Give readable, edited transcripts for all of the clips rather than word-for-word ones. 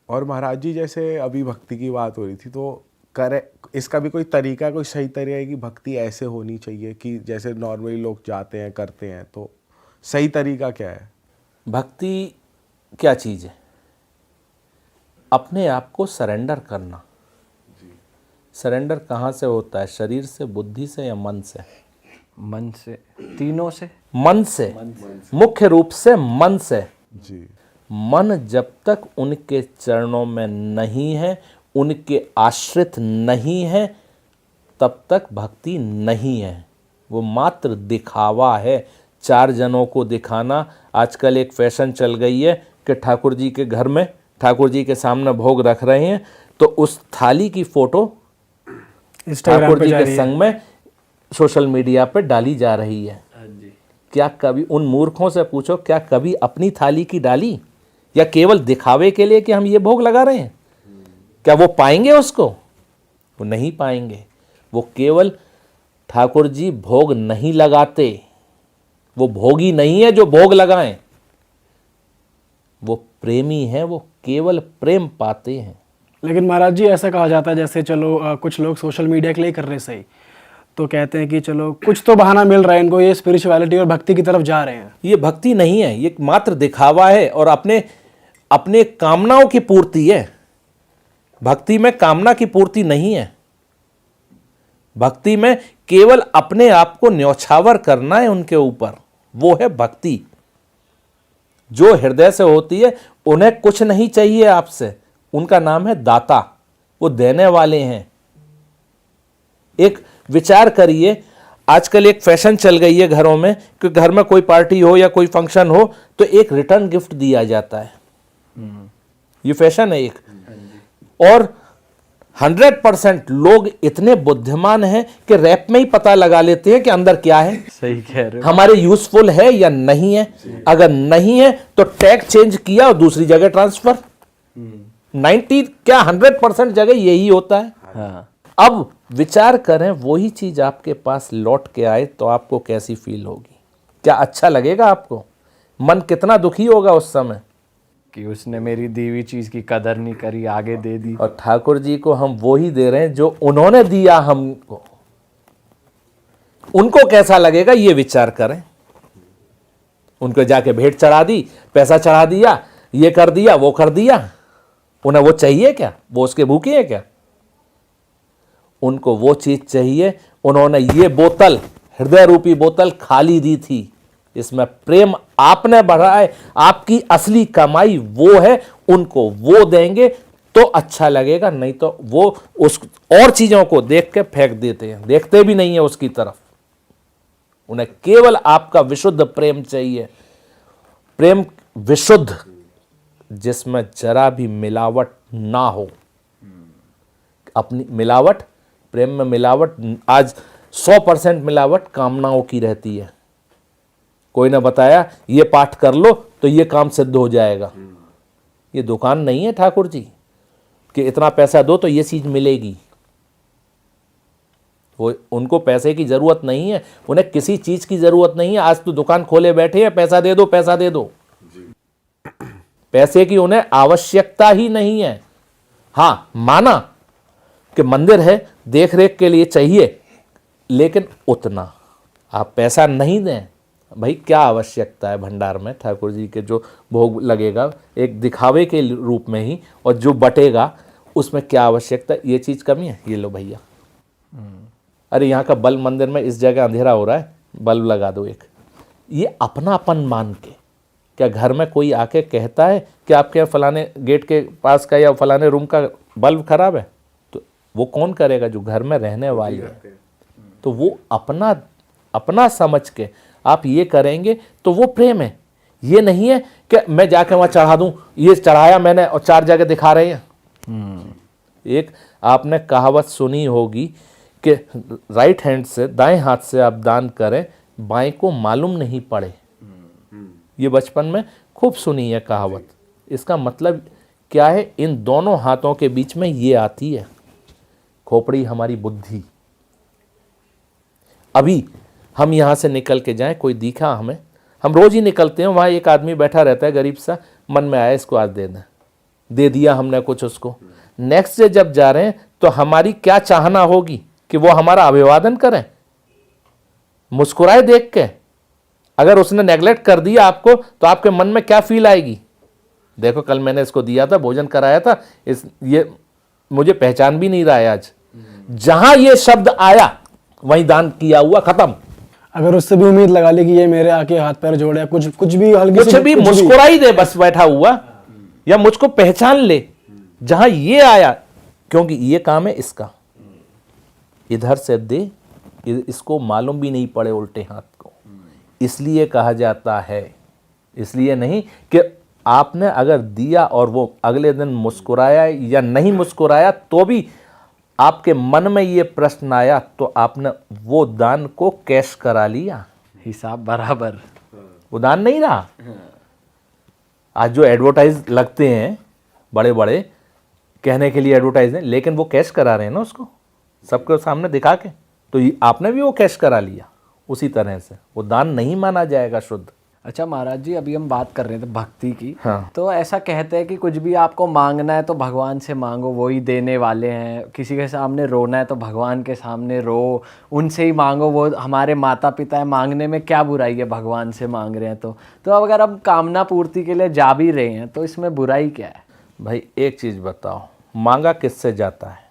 और महाराज जी जैसे अभी भक्ति की बात हो रही थी, तो करे इसका भी कोई तरीका, कोई सही तरीका है कि भक्ति ऐसे होनी चाहिए कि जैसे नॉर्मली लोग जाते हैं करते हैं, तो सही तरीका क्या है? भक्ति क्या चीज़ है? अपने आप को सरेंडर करना। सरेंडर कहाँ से होता है? शरीर से, बुद्धि से या मन से? मन से, तीनों से। मन से, मुख्य रूप से मन से। जी। मन जब तक उनके चरणों में नहीं है, उनके आश्रित नहीं है, तब तक भक्ति नहीं है। वो मात्र दिखावा है, चार जनों को दिखाना। आजकल एक फैशन चल गई है कि ठाकुर जी के घर में, ठाकुर जी के सामने भोग रख रहे हैं, तो उस थाली की फोटो ठाकुर जी के संग में सोशल मीडिया पर डाली जा रही है। क्या कभी उन मूर्खों से पूछो, क्या कभी अपनी थाली की डाली? या केवल दिखावे के लिए कि हम ये भोग लगा रहे हैं? क्या वो पाएंगे उसको? वो नहीं पाएंगे। वो केवल ठाकुर जी भोग नहीं लगाते, वो भोगी नहीं है जो भोग लगाएं, वो प्रेमी है, वो केवल प्रेम पाते हैं। लेकिन महाराज जी ऐसा कहा जाता है, जैसे चलो कुछ लोग सोशल मीडिया के लिए कर रहे सही, तो कहते हैं कि चलो कुछ तो बहाना मिल रहा है इनको, ये स्पिरिचुअलिटी और भक्ति की तरफ जा रहे हैं। ये भक्ति नहीं है, ये मात्र दिखावा है और अपने कामनाओं की पूर्ति है। भक्ति में कामना की पूर्ति नहीं है। भक्ति में केवल अपने आप को न्यौछावर करना है उनके ऊपर, वो है भक्ति। जो हृदय से होती है, उन्हें कुछ नहीं चाहिए आपसे, उनका नाम है दाता, वो देने वाले हैं। एक विचार करिए, आजकल एक फैशन चल गई है घरों में कि घर में कोई पार्टी हो या कोई फंक्शन हो तो एक रिटर्न गिफ्ट दिया जाता है। ये फैशन है एक। और 100% लोग इतने बुद्धिमान हैं कि रैप में ही पता लगा लेते हैं कि अंदर क्या है। सही कह रहे हो। हमारे यूजफुल है या नहीं है। अगर नहीं है तो टैग चेंज किया और दूसरी जगह ट्रांसफर। 100% जगह यही होता है। हाँ। अब विचार करें, वही चीज आपके पास लौट के आए तो आपको कैसी फील होगी? क्या अच्छा लगेगा आपको? मन कितना दुखी होगा उस समय कि उसने मेरी दी हुई चीज की कदर नहीं करी, आगे दे दी। और ठाकुर जी को हम वो ही दे रहे हैं जो उन्होंने दिया हमको। उनको कैसा लगेगा ये विचार करें। उनको जाके भेंट चढ़ा दी, पैसा चढ़ा दिया, ये कर दिया, वो कर दिया, उन्हें वो चाहिए क्या? वो उसके भूखे हैं क्या? उनको वो चीज चाहिए। उन्होंने ये बोतल, हृदय रूपी बोतल खाली दी थी, इसमें प्रेम आपने बढ़ा है, आपकी असली कमाई वो है, उनको वो देंगे तो अच्छा लगेगा। नहीं तो वो उस और चीजों को देख के फेंक देते हैं, देखते भी नहीं है उसकी तरफ। उन्हें केवल आपका विशुद्ध प्रेम चाहिए, प्रेम विशुद्ध, जिसमें जरा भी मिलावट ना हो। अपनी मिलावट, प्रेम में मिलावट, आज 100% मिलावट कामनाओं की रहती है। कोई ने बताया ये पाठ कर लो तो ये काम सिद्ध हो जाएगा। ये दुकान नहीं है ठाकुर जी कि इतना पैसा दो तो ये चीज मिलेगी। वो उनको पैसे की जरूरत नहीं है, उन्हें किसी चीज की जरूरत नहीं है। आज तो दुकान खोले बैठे हैं, पैसा दे दो, पैसा दे दो। पैसे की उन्हें आवश्यकता ही नहीं है। हाँ, माना कि मंदिर है, देख रेख के लिए चाहिए, लेकिन उतना आप पैसा नहीं दें, भाई क्या आवश्यकता है भंडार में ठाकुर जी के जो भोग लगेगा एक दिखावे के रूप में ही, और जो बटेगा उसमें क्या आवश्यकता? ये चीज़ कमी है, ये लो भैया। अरे यहाँ का बल्ब मंदिर में इस जगह अंधेरा हो रहा है, बल्ब लगा दो एक। ये अपनापन मान के, क्या घर में कोई आके कहता है कि आपके फलाने गेट के पास का या फलाने रूम का बल्ब खराब है? तो वो कौन करेगा? जो घर में रहने वाले हैं। तो वो अपना समझ के आप ये करेंगे तो वो प्रेम है। ये नहीं है कि मैं जाके वहां चढ़ा दूं, ये चढ़ाया मैंने और 4 जगह दिखा रहे हैं। एक आपने कहावत सुनी होगी कि राइट हैंड से, दाएं हाथ से आप दान करें, बाएं को मालूम नहीं पड़े। ये बचपन में खूब सुनी है कहावत। इसका मतलब क्या है? इन दोनों हाथों के बीच में ये आती है खोपड़ी, हमारी बुद्धि। अभी हम यहाँ से निकल के जाएं, कोई दिखा हमें, हम रोज ही निकलते हैं, वहाँ एक आदमी बैठा रहता है गरीब सा, मन में आया इसको आज दे दें, दे दिया हमने कुछ उसको, नेक्स्ट डे जब जा रहे हैं तो हमारी क्या चाहना होगी कि वो हमारा अभिवादन करें, मुस्कुराए देख के। अगर उसने नेग्लेक्ट कर दिया आपको तो आपके मन में क्या फील आएगी? देखो कल मैंने इसको दिया था, भोजन कराया था, ये मुझे पहचान भी नहीं रहा है आज। जहां ये शब्द आया वहीं दान किया हुआ, खत्म। अगर उससे भी उम्मीद लगा ली कि ये मेरे आके हाथ पैर जोड़े, कुछ भी हल्की कुछ सी भी कुछ मुस्कुराई दे बस बैठा हुआ, या मुझको पहचान ले। जहां ये आया, क्योंकि ये काम है इसका, इधर से दे, इसको मालूम भी नहीं पड़े उल्टे हाथ को। इसलिए कहा जाता है, इसलिए नहीं कि आपने अगर दिया और वो अगले दिन मुस्कुराया या नहीं मुस्कुराया तो भी आपके मन में ये प्रश्न आया तो आपने वो दान को कैश करा लिया, हिसाब बराबर। वो दान नहीं रहा। आज जो एडवर्टाइज लगते हैं बड़े बड़े, कहने के लिए एडवर्टाइज है, लेकिन वो कैश करा रहे हैं ना उसको सबके सामने दिखा के, तो आपने भी वो कैश करा लिया। उसी तरह से वो दान नहीं माना जाएगा शुद्ध। अच्छा महाराज जी, अभी हम बात कर रहे थे भक्ति की। हाँ। तो ऐसा कहते हैं कि कुछ भी आपको मांगना है तो भगवान से मांगो, वो ही देने वाले हैं। किसी के सामने रोना है तो भगवान के सामने रो, उनसे ही मांगो, वो हमारे माता पिता है, मांगने में क्या बुराई है, भगवान से मांग रहे हैं तो अब अगर हम कामना पूर्ति के लिए जा भी रहे हैं तो इसमें बुराई क्या है? भाई एक चीज बताओ, मांगा किससे जाता है?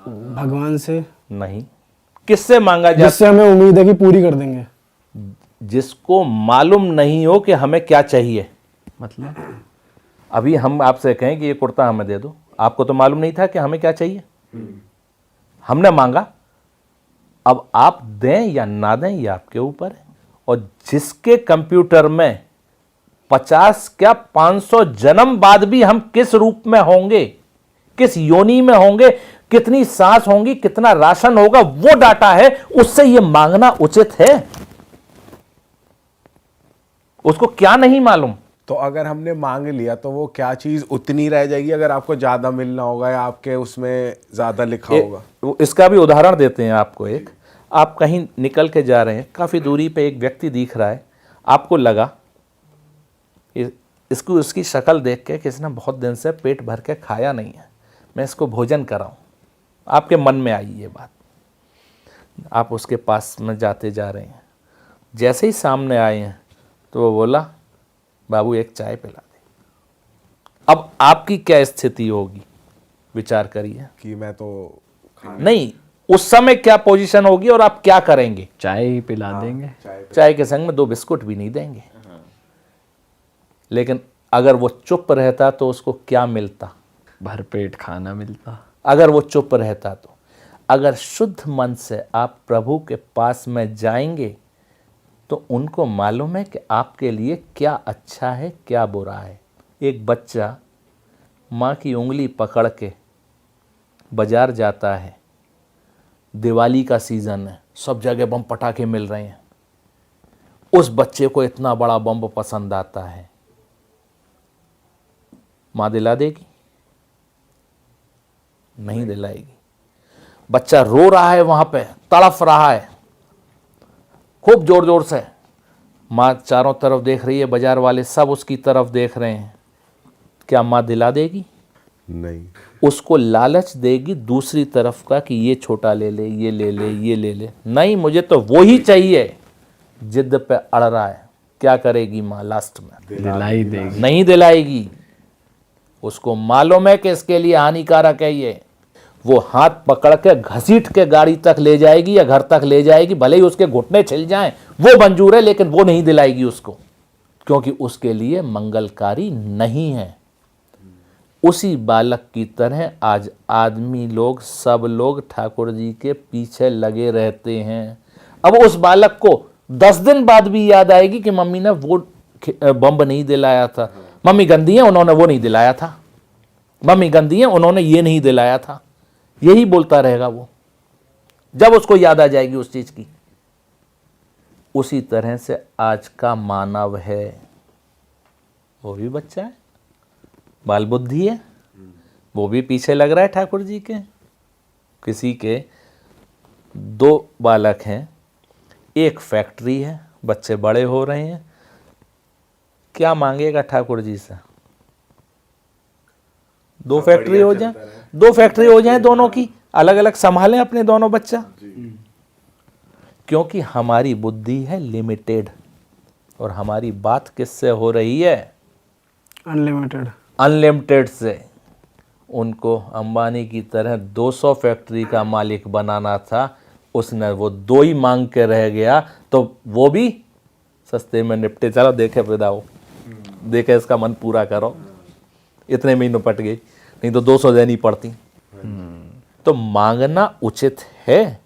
भगवान से नहीं, किससे मांगा जाता? जिससे हमें उम्मीद है कि पूरी कर देंगे। जिसको मालूम नहीं हो कि हमें क्या चाहिए। मतलब अभी हम आपसे कहें कि ये कुर्ता हमें दे दो, आपको तो मालूम नहीं था कि हमें क्या चाहिए, हमने मांगा। अब आप दें या ना दें ये आपके ऊपर है। और जिसके कंप्यूटर में 50 क्या 500 जन्म बाद भी हम किस रूप में होंगे, किस योनि में होंगे, कितनी सांस होंगी, कितना राशन होगा, वो डाटा है, उससे ये मांगना उचित है? उसको क्या नहीं मालूम? तो अगर हमने मांग लिया तो वो क्या चीज उतनी रह जाएगी अगर आपको ज्यादा मिलना होगा या आपके उसमें ज्यादा लिखा होगा? इसका भी उदाहरण देते हैं आपको। एक, आप कहीं निकल के जा रहे हैं, काफी दूरी पे एक व्यक्ति दिख रहा है, आपको लगा इसको, उसकी शक्ल देख के किसी ने बहुत दिन से पेट भर के खाया नहीं है, मैं इसको भोजन कराऊं, आपके मन में आई ये बात। आप उसके पास में जाते जा रहे हैं, जैसे ही सामने आए हैं तो वो बोला बाबू एक चाय पिला दे। अब आपकी क्या स्थिति होगी, विचार करिए। कि मैं तो नहीं, उस समय क्या पोजीशन होगी और आप क्या करेंगे? चाय ही पिला देंगे। चाय के संग में 2 बिस्कुट भी नहीं देंगे। लेकिन अगर वो चुप रहता तो उसको क्या मिलता? भरपेट खाना मिलता। अगर वो चुप रहता तो, अगर शुद्ध मन से आप प्रभु के पास में जाएंगे तो उनको मालूम है कि आपके लिए क्या अच्छा है, क्या बुरा है। एक बच्चा माँ की उंगली पकड़ के बाजार जाता है, दिवाली का सीज़न है, सब जगह बम पटाखे मिल रहे हैं, उस बच्चे को इतना बड़ा बम पसंद आता है, माँ दिला देगी? नहीं दिलाएगी। बच्चा रो रहा है, वहां पे तड़फ रहा है खूब जोर जोर से, माँ चारों तरफ देख रही है, बाजार वाले सब उसकी तरफ देख रहे हैं, क्या माँ दिला देगी? नहीं। उसको लालच देगी दूसरी तरफ का कि ये छोटा ले ले, ये ले ले, ये ले ले। नहीं, मुझे तो वो ही चाहिए। जिद पे अड़ रहा है, क्या करेगी माँ? लास्ट में दिलाई देगी। नहीं दिलाएगी। उसको मालूम है कि इसके लिए हानिकारक है ये। वो हाथ पकड़ के घसीट के गाड़ी तक ले जाएगी या घर तक ले जाएगी, भले ही उसके घुटने छिल जाएं, वो मंजूर है, लेकिन वो नहीं दिलाएगी उसको, क्योंकि उसके लिए मंगलकारी नहीं है। उसी बालक की तरह आज आदमी लोग, सब लोग ठाकुर जी के पीछे लगे रहते हैं। अब उस बालक को 10 दिन बाद भी याद आएगी कि मम्मी ने वो बम्ब नहीं दिलाया था, मम्मी गंदी है उन्होंने वो नहीं दिलाया था, मम्मी गंदी है उन्होंने ये नहीं दिलाया था। यही बोलता रहेगा वो, जब उसको याद आ जाएगी उस चीज की। उसी तरह से आज का मानव है, वो भी बच्चा है, बाल बुद्धि है, वो भी पीछे लग रहा है ठाकुर जी के। किसी के 2 बालक हैं, एक फैक्ट्री है, बच्चे बड़े हो रहे हैं, क्या मांगेगा ठाकुर जी से? दो फैक्ट्री हो जाए, दो फैक्ट्री हो जाए दोनों की, अलग अलग संभालें अपने दोनों बच्चा। क्योंकि हमारी बुद्धि है लिमिटेड और हमारी बात किससे हो रही है? अनलिमिटेड। अनलिमिटेड से। उनको अंबानी की तरह 200 फैक्ट्री का मालिक बनाना था, उसने वो 2 ही मांग के रह गया, तो वो भी सस्ते में निपटे। चलो देखे फिदाओ, देखे इसका मन पूरा करो, इतने में ही निपट गई, नहीं तो 200 देनी पड़ती। तो मांगना उचित है।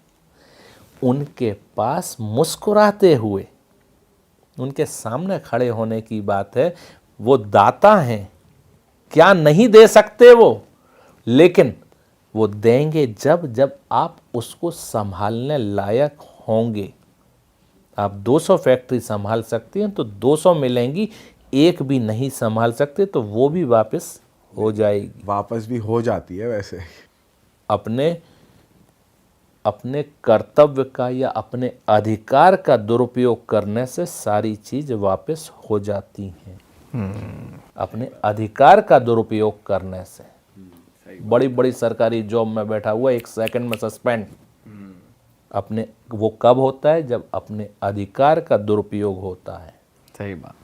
उनके पास मुस्कुराते हुए, उनके सामने खड़े होने की बात है। वो दाता हैं, क्या नहीं दे सकते वो, लेकिन वो देंगे जब जब आप उसको संभालने लायक होंगे। आप 200 फैक्ट्री संभाल सकती हैं तो 200 मिलेंगी, एक भी नहीं संभाल सकते तो वो भी वापस हो जाएगी। वापस भी हो जाती है वैसे। अपने कर्तव्य का या अपने अधिकार का दुरुपयोग करने से सारी चीज वापस हो जाती हैं। अपने अधिकार का दुरुपयोग करने से, बड़ी बड़ी सरकारी जॉब में बैठा हुआ 1 सेकंड में सस्पेंड, अपने वो कब होता है? जब अपने अधिकार का दुरुपयोग होता है। सही बात।